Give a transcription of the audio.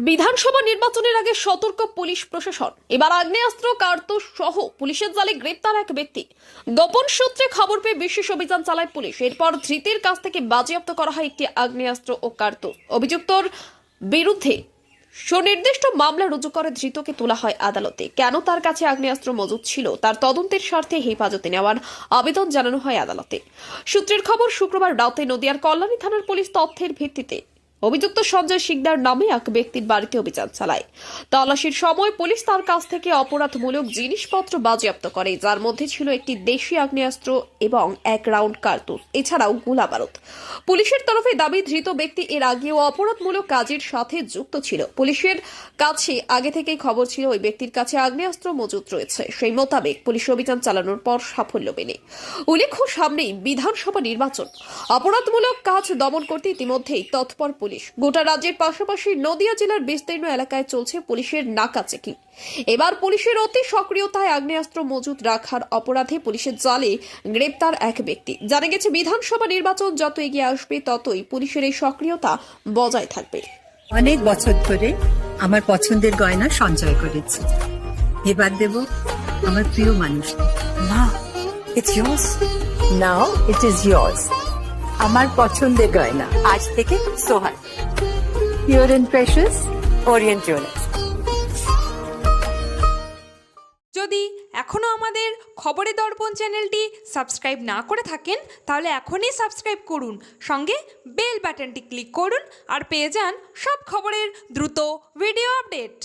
বিধানসভা নির্বাচনের আগে সতর্ক পুলিশ প্রশাসন। এবার আগ্নেয়াস্ত্র কার্তুজ সহ পুলিশের জালে গ্রেপ্তার এক ব্যক্তি। গোপন সূত্রে খবর পেয়ে বিশেষ অভিযান চালায় পুলিশ। এরপর ধৃতের কাছ থেকে বাজেয়াপ্ত করা হয় একটি আগ্নেয়াস্ত্র ও কার্তুজ। অভিযুক্তর বিরুদ্ধে সুনির্দিষ্ট মামলা রুজু করে ধৃতকে তোলা হয় আদালতে। কেন তার কাছে আগ্নেয়াস্ত্র মজুদ ছিল তার তদন্তের স্বার্থে হেফাজতে নেওয়ার আবেদন জানানো হয় আদালতে। সূত্রের খবর, শুক্রবার রাতে নদিয়ার কল্যাণী থানার পুলিশ তথ্যের ভিত্তিতে অভিযুক্ত সঞ্জয় শিকদার নামে এক ব্যক্তির বাড়িতে অভিযান চালায়। তল্লাশির সময় পুলিশ তার কাছ থেকে অপরাধমূলক জিনিসপত্র বাজেয়াপ্ত করে, যার মধ্যে ছিল একটি দেশি আগ্নেয়াস্ত্র এবং 1 রাউন্ড কার্তুজ, এছাড়াও গোলাবারুদ। পুলিশের তরফে দাবি, ধৃত ব্যক্তি এর আগেও অপরাধমূলক কাজের সাথে যুক্ত ছিল। পুলিশের কাছে আগে থেকেই খবর ছিল ওই ব্যক্তির কাছে আগ্নেয়াস্ত্র মজুত রয়েছে। সেই মোতাবেক পুলিশ অভিযান চালানোর পর সাফল্য মেলে। উল্লেখ্য, সামনেই বিধানসভা নির্বাচন। অপরাধমূলক কাজ দমন করতে ইতিমধ্যেই তৎপর পুলিশ। গোটা রাজ্যের পাশাপাশি নদিয়া জেলার বিস্তীর্ণ এলাকায় চলছে পুলিশের নাকা চেকিং। এবার পুলিশের অতি সক্রিয়তায় আগ্নেয়াস্ত্র মজুত রাখার অপরাধে পুলিশের জালে গ্রেপ্তার এক ব্যক্তি। জানা গেছে, বিধানসভা নির্বাচন যত এগিয়ে আসবে ততই পুলিশের এই সক্রিয়তা বজায় থাকবে। অনেক বছর ধরে আমার পছন্দের গয়না সঞ্চয় করেছি, এবার দেব আমার প্রিয় মানুষ। না, it's yours. Now it is yours. আমার পছন্দের গয়না আজ থেকে Sohan, pure and precious, Orient Jewellers. যদি এখনও আমাদের খবরের দর্পণ চ্যানেলটি সাবস্ক্রাইব না করে থাকেন, তাহলে এখনই সাবস্ক্রাইব করুন, সঙ্গে বেল বাটনটি ক্লিক করুন আর পেয়ে যান সব খবরের দ্রুত ভিডিও আপডেট।